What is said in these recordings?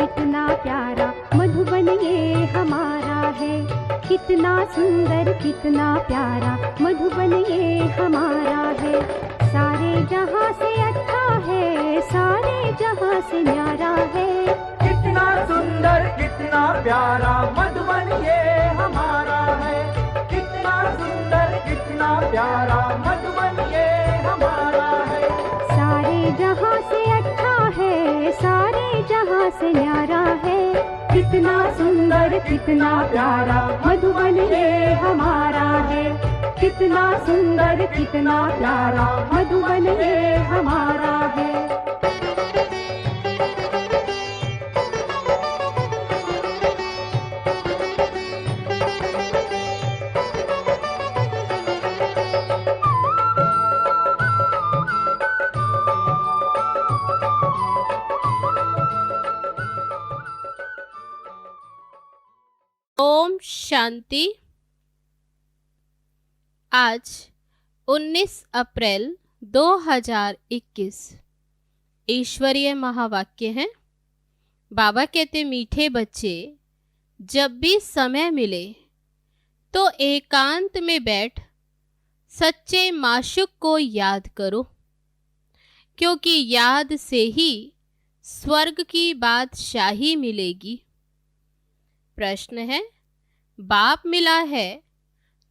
कितना प्यारा मधुबन ये हमारा है। कितना सुंदर कितना प्यारा मधुबन ये हमारा है। सारे जहां से अच्छा है, सारे जहां से न्यारा है। कितना सुंदर कितना प्यारा मधुबन ये हमारा है। कितना सुंदर कितना प्यारा मधुबन ये हमारा है। सारे जहां से अच्छा है, सारे जहां से न्यारा है। कितना सुंदर कितना प्यारा मधुबन ये हमारा है। कितना सुंदर कितना प्यारा मधुबन ये हमारा है। ओम शांति। आज 19 अप्रैल 2021 ईश्वरीय महावाक्य है। बाबा कहते, मीठे बच्चे, जब भी समय मिले तो एकांत में बैठ सच्चे माशूक को याद करो, क्योंकि याद से ही स्वर्ग की बादशाही मिलेगी। प्रश्न है, बाप मिला है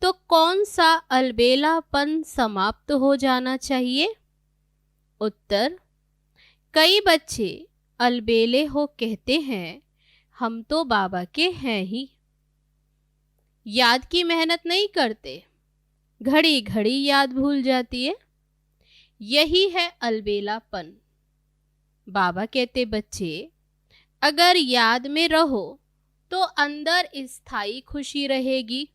तो कौन सा अलबेलापन समाप्त हो जाना चाहिए? उत्तर, कई बच्चे अलबेले हो कहते हैं हम तो बाबा के हैं ही। याद की मेहनत नहीं करते, घड़ी घड़ी याद भूल जाती है। यही है अलबेलापन। बाबा कहते, बच्चे अगर याद में रहो तो अंदर स्थायी खुशी रहेगी,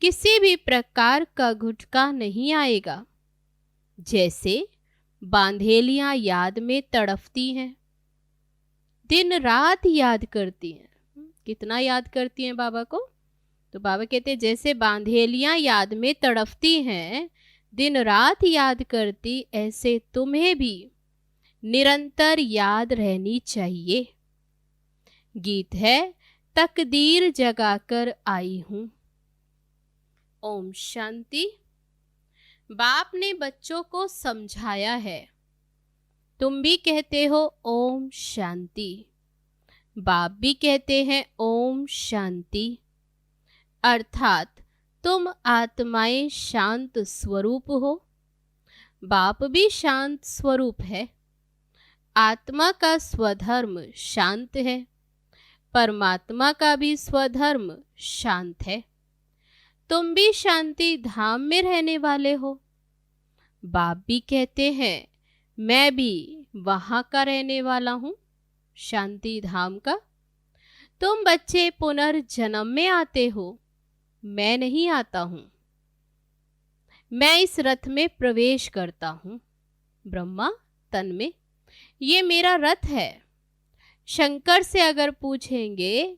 किसी भी प्रकार का घुटका नहीं आएगा। जैसे बांधेलियां याद में तड़पती हैं, दिन रात याद करती हैं। कितना याद करती हैं बाबा को? तो बाबा कहते, जैसे बांधेलियां याद में तड़पती हैं, दिन रात याद करती, ऐसे तुम्हें भी निरंतर याद रहनी चाहिए। गीत है, तकदीर जगाकर आई हूं। ओम शांति। बाप ने बच्चों को समझाया है, तुम भी कहते हो ओम शांति, बाप भी कहते हैं ओम शांति। अर्थात तुम आत्माएं शांत स्वरूप हो। बाप भी शांत स्वरूप है। आत्मा का स्वधर्म शांत है, परमात्मा का भी स्वधर्म शांत है। तुम भी शांति धाम में रहने वाले हो। बाप भी कहते हैं मैं भी वहाँ का रहने वाला हूँ, शांति धाम का। तुम बच्चे पुनर्जन्म में आते हो, मैं नहीं आता हूँ। मैं इस रथ में प्रवेश करता हूँ, ब्रह्मा तन में। ये मेरा रथ है। शंकर से अगर पूछेंगे,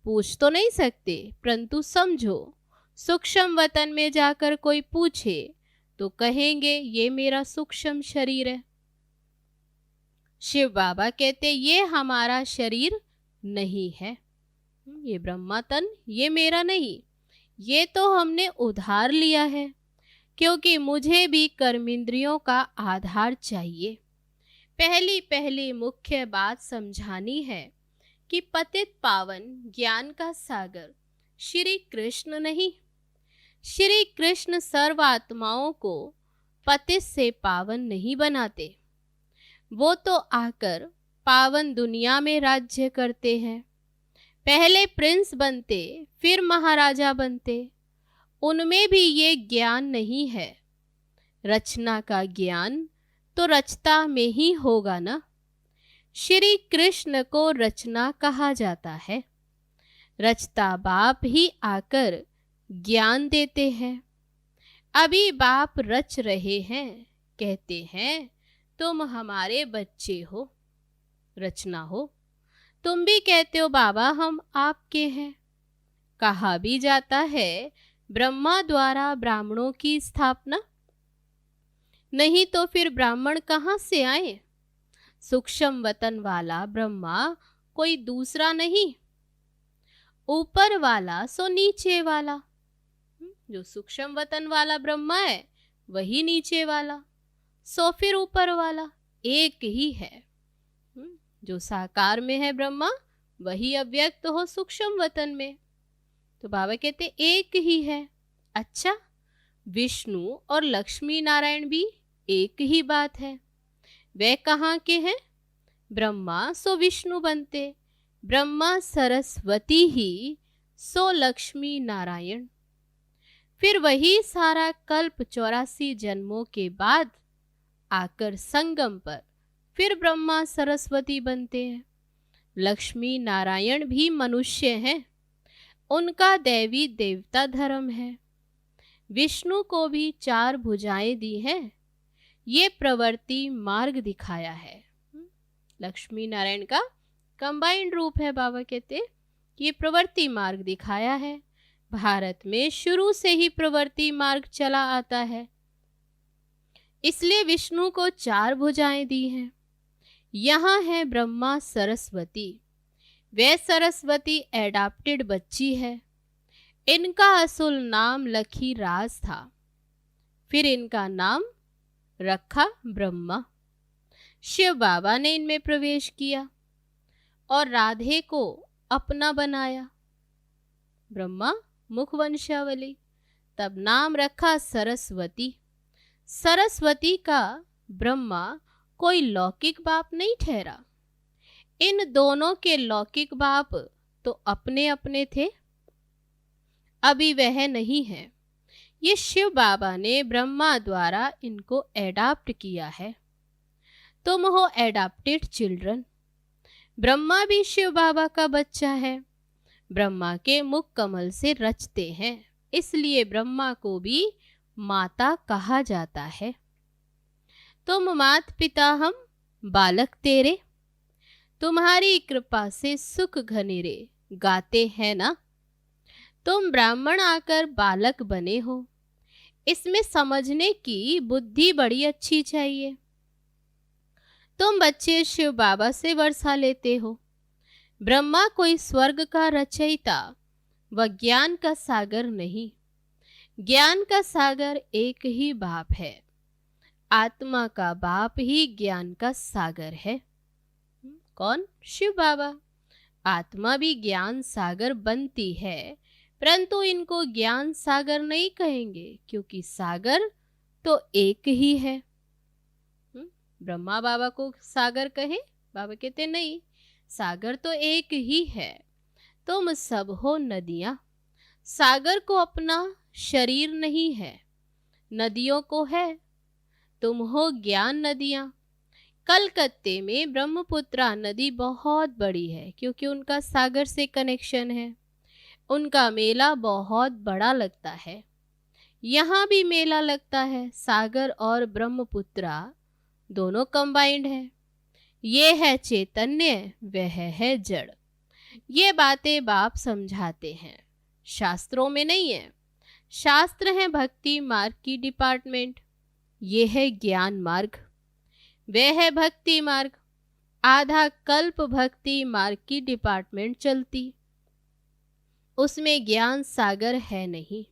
पूछ तो नहीं सकते, परंतु समझो, सूक्ष्म वतन में जाकर कोई पूछे तो कहेंगे ये मेरा सूक्ष्म शरीर है। शिव बाबा कहते, ये हमारा शरीर नहीं है, ये ब्रह्मा तन ये मेरा नहीं, ये तो हमने उधार लिया है, क्योंकि मुझे भी कर्मेंद्रियों का आधार चाहिए। पहली मुख्य बात समझानी है कि पतित पावन ज्ञान का सागर श्री कृष्ण नहीं। श्री कृष्ण सर्व आत्माओं को पतित से पावन नहीं बनाते। वो तो आकर पावन दुनिया में राज्य करते हैं। पहले प्रिंस बनते, फिर महाराजा बनते। उनमें भी ये ज्ञान नहीं है। रचना का ज्ञान तो रचता में ही होगा ना। श्री कृष्ण को रचना कहा जाता है। रचता बाप ही आकर ज्ञान देते हैं। अभी बाप रच रहे हैं, कहते हैं तुम हमारे बच्चे हो, रचना हो। तुम भी कहते हो बाबा हम आपके हैं। कहा भी जाता है ब्रह्मा द्वारा ब्राह्मणों की स्थापना, नहीं तो फिर ब्राह्मण कहाँ से आए? सूक्ष्म वतन वाला ब्रह्मा कोई दूसरा नहीं, ऊपर वाला सो नीचे वाला। जो सूक्ष्म वतन वाला ब्रह्मा है वही नीचे वाला, सो फिर ऊपर वाला एक ही है। जो साकार में है ब्रह्मा वही अव्यक्त हो सूक्ष्म वतन में। तो बाबा कहते एक ही है। अच्छा, विष्णु और लक्ष्मी नारायण भी एक ही बात है। वे कहाँ के हैं? ब्रह्मा सो विष्णु बनते, ब्रह्मा सरस्वती ही सो लक्ष्मी नारायण। फिर वही सारा कल्प 84 जन्मों के बाद आकर संगम पर फिर ब्रह्मा सरस्वती बनते हैं। लक्ष्मी नारायण भी मनुष्य हैं, उनका दैवी देवता धर्म है। विष्णु को भी 4 भुजाएं दी हैं, ये प्रवृत्ति मार्ग दिखाया है। लक्ष्मी नारायण का कंबाइंड रूप है। बाबा कहते ये प्रवृत्ति मार्ग दिखाया है। भारत में शुरू से ही प्रवृत्ति मार्ग चला आता है, इसलिए विष्णु को 4 भुजाएं दी हैं। यहाँ है ब्रह्मा सरस्वती। वे सरस्वती एडाप्टेड बच्ची है। इनका असुल नाम लखी राज था, फिर इनका नाम रखा ब्रह्मा। शिव बाबा ने इनमें प्रवेश किया और राधे को अपना बनाया। ब्रह्मा मुख वंशावली, तब नाम रखा सरस्वती। सरस्वती का ब्रह्मा कोई लौकिक बाप नहीं ठहरा। इन दोनों के लौकिक बाप तो अपने अपने थे, अभी वह नहीं है। ये शिव बाबा ने ब्रह्मा द्वारा इनको एडाप्ट किया है। तुम हो एडाप्टेड चिल्ड्रन। ब्रह्मा भी शिव बाबा का बच्चा है। ब्रह्मा के मुख कमल से रचते हैं, इसलिए ब्रह्मा को भी माता कहा जाता है। तुम मात पिता हम बालक तेरे, तुम्हारी कृपा से सुख घनेरे गाते हैं ना। तुम ब्राह्मण आकर बालक बने हो, इसमें समझने की बुद्धि बड़ी अच्छी चाहिए। तुम बच्चे शिव बाबा से वर्षा लेते हो। ब्रह्मा कोई स्वर्ग का रचयिता व ज्ञान का सागर नहीं। ज्ञान का सागर एक ही बाप है, आत्मा का बाप ही ज्ञान का सागर है। कौन? शिव बाबा। आत्मा भी ज्ञान सागर बनती है, परंतु इनको ज्ञान सागर नहीं कहेंगे, क्योंकि सागर तो एक ही है। ब्रह्मा बाबा को सागर कहे? बाबा कहते नहीं, सागर तो एक ही है। तुम सब हो नदियां। सागर को अपना शरीर नहीं है, नदियों को है। तुम हो ज्ञान नदियां। कलकत्ते में ब्रह्मपुत्रा नदी बहुत बड़ी है, क्योंकि उनका सागर से कनेक्शन है। उनका मेला बहुत बड़ा लगता है। यहाँ भी मेला लगता है। सागर और ब्रह्मपुत्रा दोनों कंबाइंड है। ये है चैतन्य, वह है जड़। ये बातें बाप समझाते हैं, शास्त्रों में नहीं है। शास्त्र है भक्ति मार्ग की डिपार्टमेंट, ये है ज्ञान मार्ग। वह है भक्ति मार्ग। आधा कल्प भक्ति मार्ग की डिपार्टमेंट चलती, उसमें ज्ञान सागर है नहीं।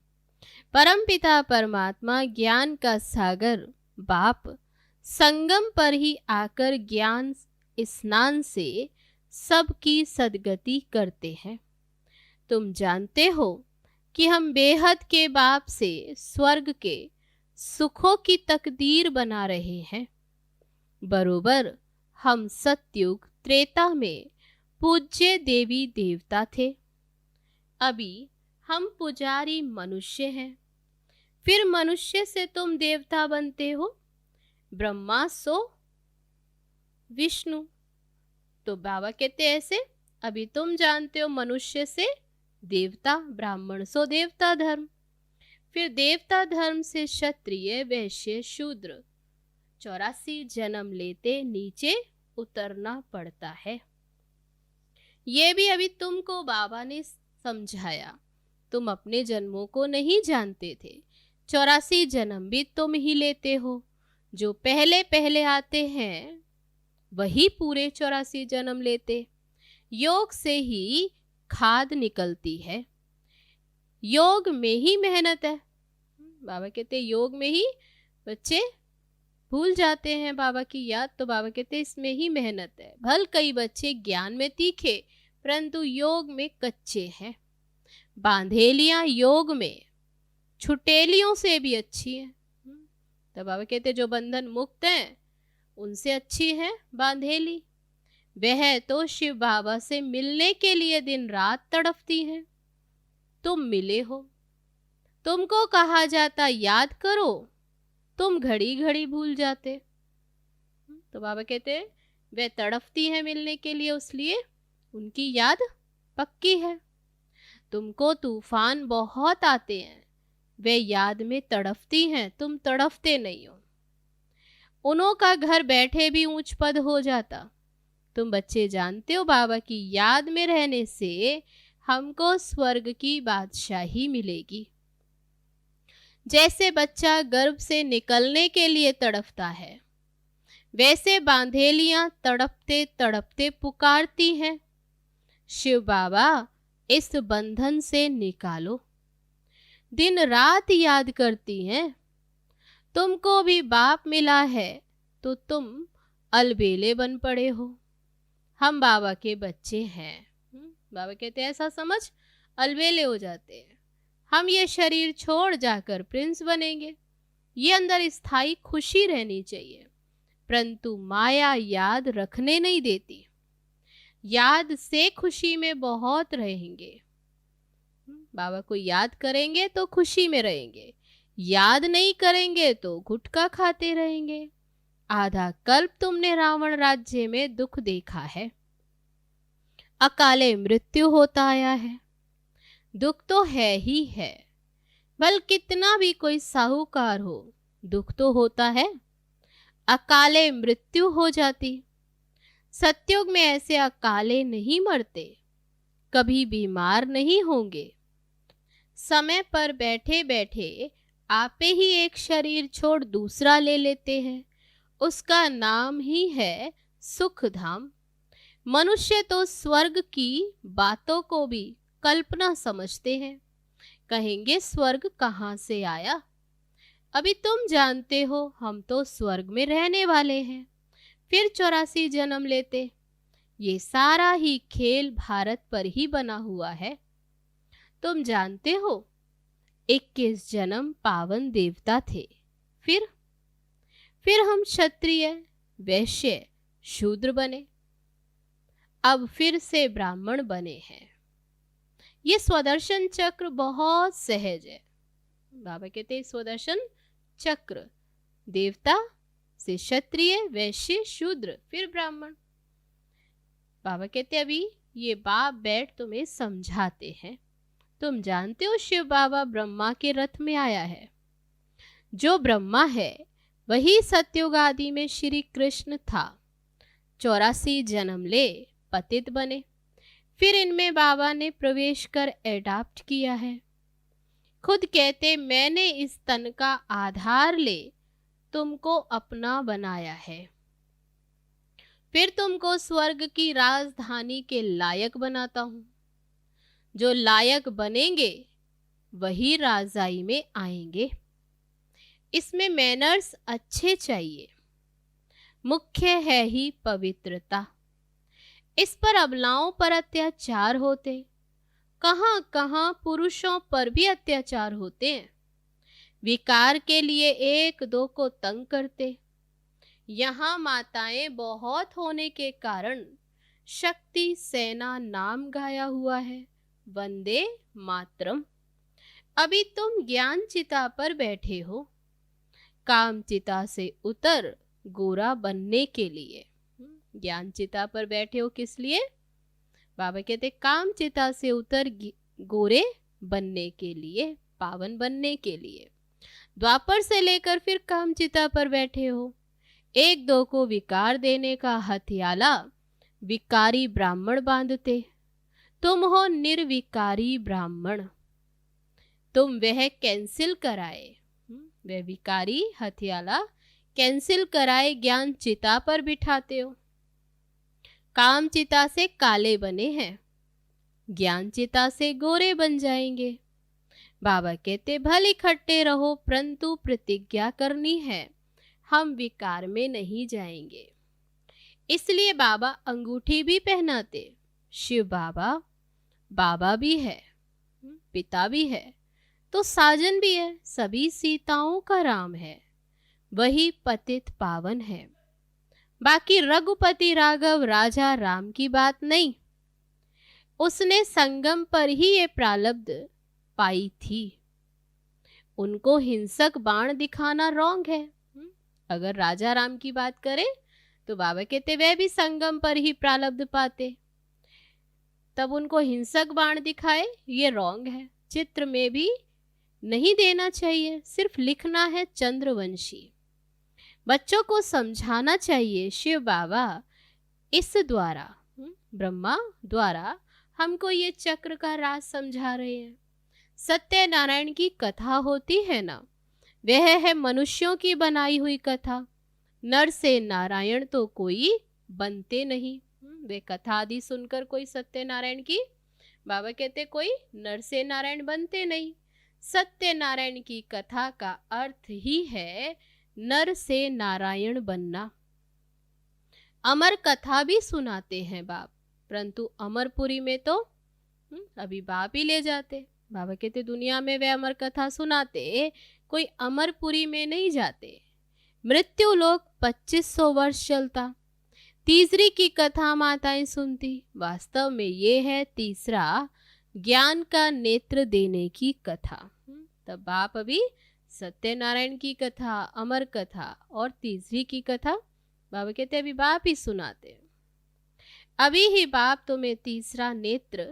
परमपिता परमात्मा ज्ञान का सागर बाप संगम पर ही आकर ज्ञान स्नान से सबकी सदगति करते हैं। तुम जानते हो कि हम बेहद के बाप से स्वर्ग के सुखों की तकदीर बना रहे हैं। बरोबर हम सतयुग त्रेता में पूज्य देवी देवता थे, अभी हम पुजारी मनुष्य हैं। फिर मनुष्य से तुम देवता बनते हो। ब्रह्मा सो विष्णु। तो बाबा कहते ऐसे, अभी तुम जानते हो मनुष्य से देवता, ब्राह्मण सो देवता धर्म, फिर देवता धर्म से क्षत्रिय वैश्य शूद्र 84 जन्म लेते नीचे उतरना पड़ता है। ये भी अभी तुमको बाबा ने समझाया। तुम अपने जन्मों को नहीं जानते थे। 84 जन्म भी तुम ही लेते हो। जो पहले पहले आते हैं वही पूरे 84 जन्म लेते। योग से ही खाद निकलती है, योग में ही मेहनत है। बाबा कहते योग में ही बच्चे भूल जाते हैं बाबा की याद, तो बाबा कहते इसमें ही मेहनत है। भल कई बच्चे ज्ञान में तीखे परंतु योग में कच्चे हैं। बांधेलियां योग में छुटेलियों से भी अच्छी हैं। तो बाबा कहते जो बंधन मुक्त हैं उनसे अच्छी है बांधेली। वह तो शिव बाबा से मिलने के लिए दिन रात तड़पती हैं। तुम मिले हो, तुमको कहा जाता याद करो, तुम घड़ी घड़ी भूल जाते। तो बाबा कहते वे तड़पती हैं मिलने के लिए, इसलिए उनकी याद पक्की है। तुमको तूफान बहुत आते हैं, वे याद में तड़पती हैं, तुम तड़पते नहीं हो। उन्हों का घर बैठे भी ऊंच पद हो जाता। तुम बच्चे जानते हो बाबा की याद में रहने से हमको स्वर्ग की बादशाही मिलेगी। जैसे बच्चा गर्भ से निकलने के लिए तड़पता है, वैसे बांधेलियां तड़पते तड़पते पुकारती हैं, शिव बाबा इस बंधन से निकालो। दिन रात याद करती हैं। तुमको भी बाप मिला है तो तुम अलबेले बन पड़े हो। हम बाबा के बच्चे हैं। बाबा कहते हैं ऐसा समझ अलबेले हो जाते हैं। हम ये शरीर छोड़ जाकर प्रिंस बनेंगे। ये अंदर स्थायी खुशी रहनी चाहिए, परंतु माया याद रखने नहीं देती। याद से खुशी में बहुत रहेंगे। बाबा को याद करेंगे तो खुशी में रहेंगे, याद नहीं करेंगे तो गुटखा खाते रहेंगे। आधा कल्प तुमने रावण राज्य में दुख देखा है, अकाले मृत्यु होता आया है। दुख तो है ही है, भल कितना भी कोई साहूकार हो, दुख तो होता है। अकाले मृत्यु हो जाती। सतयुग में ऐसे अकाले नहीं मरते, कभी बीमार नहीं होंगे। समय पर बैठे बैठे आपे ही एक शरीर छोड़ दूसरा ले लेते हैं, उसका नाम ही है सुख धाम। मनुष्य तो स्वर्ग की बातों को भी कल्पना समझते हैं, कहेंगे स्वर्ग कहाँ से आया। अभी तुम जानते हो हम तो स्वर्ग में रहने वाले हैं, फिर 84 जन्म लेते। ये सारा ही खेल भारत पर ही बना हुआ है। तुम जानते हो 21 जन्म पावन देवता थे, फिर हम क्षत्रिय वैश्य शूद्र बने, अब फिर से ब्राह्मण बने हैं। ये स्वदर्शन चक्र बहुत सहज है। बाबा कहते हैं स्वदर्शन चक्र, देवता से क्षत्रिय वैश्य शूद्र फिर ब्राह्मण। बाबा कहते अभी ये बाप बैठ तुम्हें समझाते हैं। तुम जानते हो शिव बाबा ब्रह्मा के रथ में आया है। जो ब्रह्मा है वही सतयुग आदि में श्री कृष्ण था। 84 जन्म ले पतित बने, फिर इनमें बाबा ने प्रवेश कर एडाप्ट किया है। खुद कहते मैंने इस तन का आधार ले तुमको अपना बनाया है, फिर तुमको स्वर्ग की राजधानी के लायक बनाता हूं। जो लायक बनेंगे वही राजाई में आएंगे। इसमें मैनर्स अच्छे चाहिए, मुख्य है ही पवित्रता। इस पर अबलाओं पर अत्याचार होते, कहां कहां पुरुषों पर भी अत्याचार होते हैं। विकार के लिए एक दो को तंग करते। यहाँ माताएं बहुत होने के कारण शक्ति सेना नाम गाया हुआ है, वंदे मातरम। अभी तुम ज्ञान चिता पर बैठे हो, काम चिता से उतर गोरा बनने के लिए। ज्ञान चिता पर बैठे हो किस लिए? बाबा कहते काम चिता से उतर गोरे बनने के लिए, पावन बनने के लिए। द्वापर से लेकर फिर काम चिता पर बैठे हो। एक दो को विकार देने का हथियाला विकारी ब्राह्मण बांधते। तुम हो निर्विकारी ब्राह्मण। तुम वह कैंसिल कराए, वह विकारी हथियाला कैंसिल कराए ज्ञान चिता पर बिठाते हो। काम चिता से काले बने हैं, ज्ञान चिता से गोरे बन जाएंगे। बाबा कहते भले इकट्ठे रहो, परंतु प्रतिज्ञा करनी है, हम विकार में नहीं जाएंगे। इसलिए बाबा अंगूठी भी पहनाते। शिव बाबा बाबा भी है, पिता भी है, तो साजन भी है, सभी सीताओं का राम है, वही पतित पावन है। बाकी रघुपति राघव राजा राम की बात नहीं, उसने संगम पर ही ये प्रारब्ध पाई थी। उनको हिंसक बाण दिखाना रॉन्ग है। अगर राजा राम की बात करें तो बाबा कहते वह भी संगम पर ही प्रारब्ध पाते, तब उनको हिंसक बाण दिखाए ये रॉन्ग है। चित्र में भी नहीं देना चाहिए, सिर्फ लिखना है चंद्रवंशी। बच्चों को समझाना चाहिए शिव बाबा इस द्वारा, ब्रह्मा द्वारा हमको ये चक्र का राज समझा रहे हैं। सत्यनारायण की कथा होती है ना, वह है मनुष्यों की बनाई हुई कथा। नर से नारायण तो कोई बनते नहीं। वे कथा आदि सुनकर कोई सत्यनारायण की, बाबा कहते कोई नर से नारायण बनते नहीं। सत्यनारायण की कथा का अर्थ ही है नर से नारायण बनना। अमर कथा भी सुनाते हैं बाप, परंतु अमरपुरी में तो अभी बाप ही ले जाते। बाबा कहते दुनिया में वे अमर कथा सुनाते, कोई अमरपुरी में नहीं जाते। मृत्यु लोक 2500 वर्ष चलता, तीसरी की कथा माताएं सुनती। वास्तव में ये है तीसरा ज्ञान का नेत्र देने की कथा। तब बाप अभी सत्यनारायण की कथा, अमर कथा और तीसरी की कथा बाबा कहते अभी बाप ही सुनाते। अभी ही बाप तुम्हें तीसरा नेत्र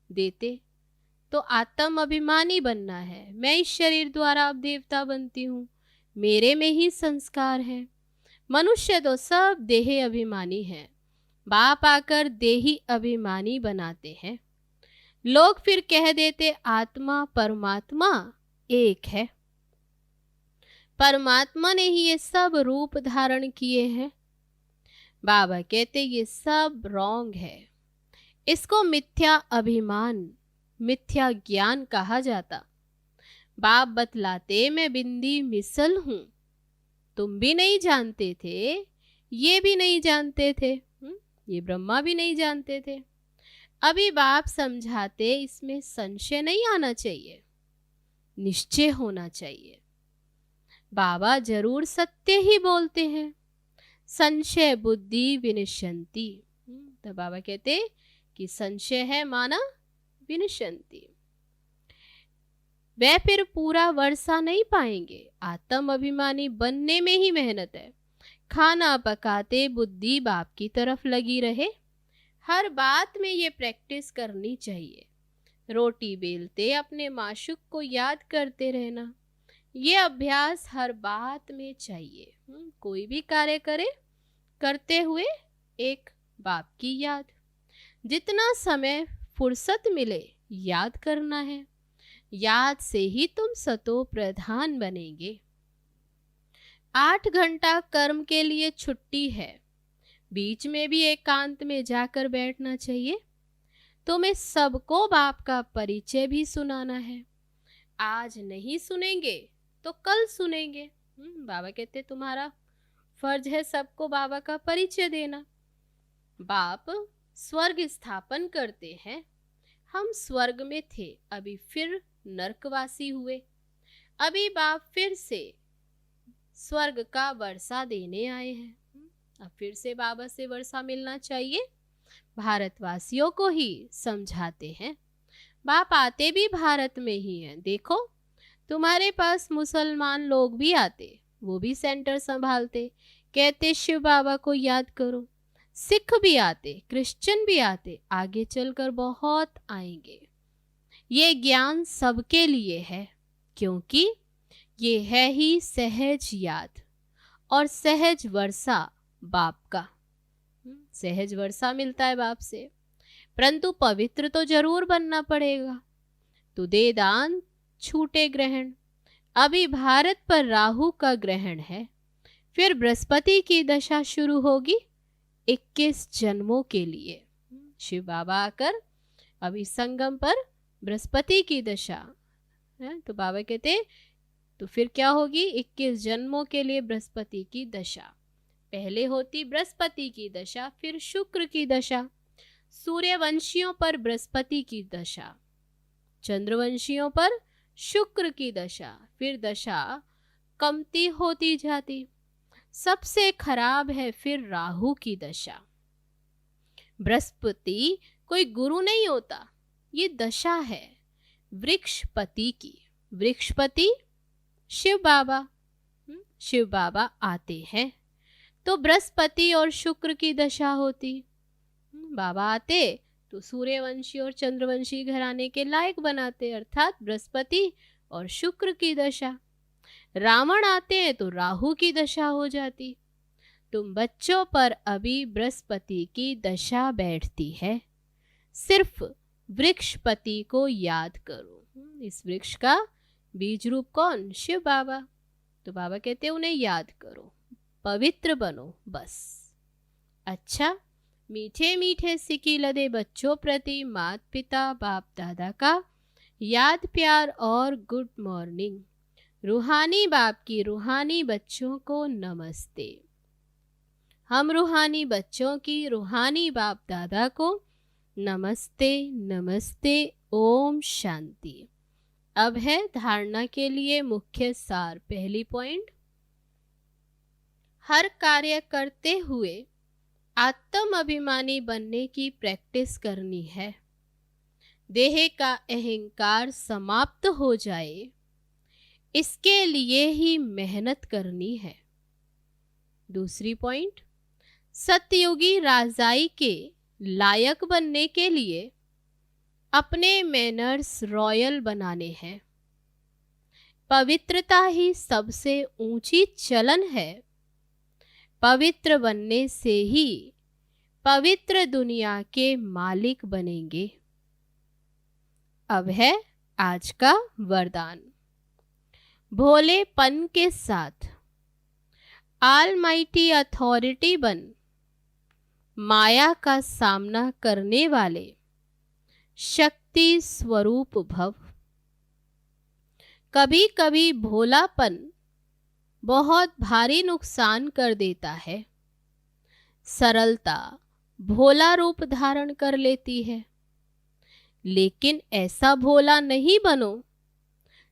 देते तो आत्म अभिमानी बनना है। मैं इस शरीर द्वारा अब देवता बनती हूँ, मेरे में ही संस्कार है। मनुष्य तो सब देह अभिमानी है, बाप आकर देही अभिमानी बनाते हैं। लोग फिर कह देते आत्मा परमात्मा एक है। परमात्मा ने ही ये सब रूप धारण किए हैं। बाबा कहते ये सब रॉन्ग है, इसको मिथ्या अभिमान, मिथ्या ज्ञान कहा जाता। बाप बतलाते मैं बिंदी मिसल हूं, तुम भी नहीं जानते थे, ये भी नहीं जानते थे, ये ब्रह्मा भी नहीं जानते थे। अभी बाप समझाते इसमें संशय नहीं आना चाहिए, निश्चय होना चाहिए। बाबा जरूर सत्य ही बोलते हैं। संशय बुद्धि विनिशंति, तो बाबा कहते कि संशय है माना विनिशंति। वे फिर पूरा वर्षा नहीं पाएंगे। आत्म अभिमानी बनने में ही मेहनत है। खाना पकाते बुद्धि बाप की तरफ लगी रहे, हर बात में ये प्रैक्टिस करनी चाहिए। रोटी बेलते अपने माशुक को याद करते रहना, ये अभ्यास हर बात में चाहिए। कोई भी कार्य करे करते हुए एक बाप की याद, जितना समय फुर्सत मिले याद करना है। याद से ही तुम सतो प्रधान बनेंगे। 8 घंटा कर्म के लिए छुट्टी है, बीच में भी एकांत में जाकर बैठना चाहिए। तुम्हें सबको बाप का परिचय भी सुनाना है। आज नहीं सुनेंगे तो कल सुनेंगे। बाबा कहते तुम्हारा फर्ज है सबको बाबा का परिचय देना। बाप स्वर्ग स्थापन करते हैं। हम स्वर्ग में थे, अभी फिर नरकवासी हुए। अभी बाप फिर से स्वर्ग का वर्षा देने आए हैं। अब फिर से बाबा से वर्षा मिलना चाहिए। भारतवासियों को ही समझाते हैं। बाप आते भी भारत में ही हैं। देखो तुम्हारे पास मुसलमान लोग भी आते, वो भी सेंटर संभालते, कहते शिव बाबा को याद करो। सिख भी आते, क्रिश्चियन भी आते, आगे चलकर बहुत आएंगे। ये ज्ञान सबके लिए है, क्योंकि ये है ही सहज याद और सहज वर्षा बाप का। सहज वर्षा मिलता है बाप से, परंतु पवित्र तो जरूर बनना पड़ेगा। तो दे दान छूटे ग्रहण। अभी भारत पर राहु का ग्रहण है, फिर बृहस्पति की दशा शुरू होगी, 21 जन्मों के लिए। शिव बाबा आकर अभी संगम पर बृहस्पति की दशा है, तो बाबा कहते तो फिर क्या होगी, 21 जन्मों के लिए बृहस्पति की दशा। पहले होती बृहस्पति की दशा, फिर शुक्र की दशा, सूर्यवंशियों पर बृहस्पति की दशा, चंद्रवंशियों पर शुक्र की दशा, फिर दशा कमती होती जाती। सबसे खराब है फिर राहु की दशा। बृहस्पति कोई गुरु नहीं होता, ये दशा है वृक्षपति की। वृक्षपति शिव बाबा, शिव बाबा आते हैं तो बृहस्पति और शुक्र की दशा होती। बाबा आते तो सूर्यवंशी और चंद्रवंशी घराने के लायक बनाते, अर्थात बृहस्पति और शुक्र की दशा। रावण आते हैं तो राहु की दशा हो जाती। तुम बच्चों पर अभी बृहस्पति की दशा बैठती है, सिर्फ वृक्षपति को याद करो। इस वृक्ष का बीज रूप कौन, शिव बाबा। तो बाबा कहते हैं उन्हें याद करो, पवित्र बनो बस। अच्छा, मीठे मीठे सिकी लदे बच्चों प्रति माता पिता बाप दादा का याद प्यार और गुड मॉर्निंग। रूहानी बाप की रूहानी बच्चों को नमस्ते। हम रूहानी बच्चों की रूहानी बाप दादा को नमस्ते नमस्ते। ओम शांति। अब है धारणा के लिए मुख्य सार। पहली पॉइंट, हर कार्य करते हुए आत्म अभिमानी बनने की प्रैक्टिस करनी है। देह का अहंकार समाप्त हो जाए, इसके लिए ही मेहनत करनी है। दूसरी पॉइंट, सतयुगी राजाई के लायक बनने के लिए अपने मैनर्स रॉयल बनाने हैं। पवित्रता ही सबसे ऊंची चलन है। पवित्र बनने से ही पवित्र दुनिया के मालिक बनेंगे। अब है आज का वरदान। भोलेपन के साथ ऑलमाइटी अथॉरिटी बन माया का सामना करने वाले शक्ति स्वरूप भव। कभी कभी भोलापन बहुत भारी नुकसान कर देता है। सरलता भोला रूप धारण कर लेती है, लेकिन ऐसा भोला नहीं बनो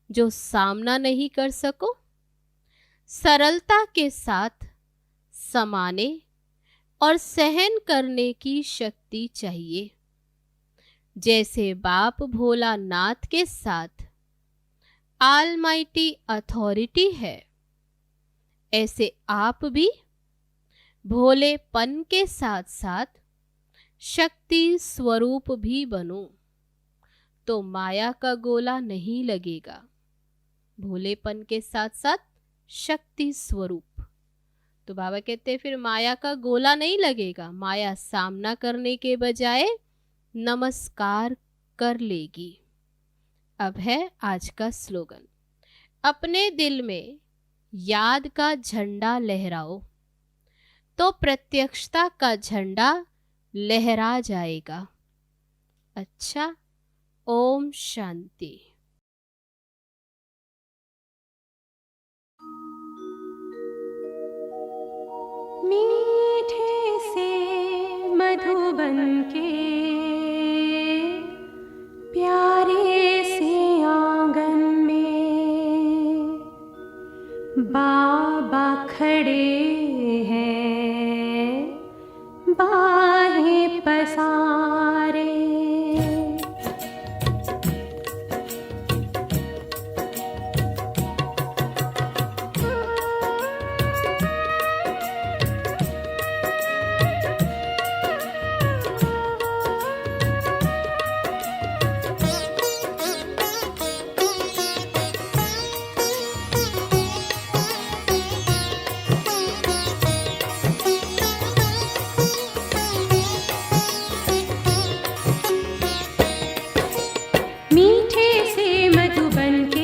जो सामना नहीं कर सको। सरलता के साथ समाने और सहन करने की शक्ति चाहिए। जैसे बाप भोलानाथ के साथ ऑलमाइटी अथॉरिटी है, ऐसे आप भी भोलेपन के साथ साथ शक्ति स्वरूप भी बनो, तो माया का गोला नहीं लगेगा। भोलेपन के साथ साथ शक्ति स्वरूप, तो बाबा कहते हैं फिर माया का गोला नहीं लगेगा। माया सामना करने के बजाय नमस्कार कर लेगी। अब है आज का स्लोगन। अपने दिल में याद का झंडा लहराओ तो प्रत्यक्षता का झंडा लहरा जाएगा। अच्छा, ओम शांति। मीठे से मधुबन के प्यारे से आंगन में बाबा खड़े हैं, बाहें पसारे। मीठे से मधुबन के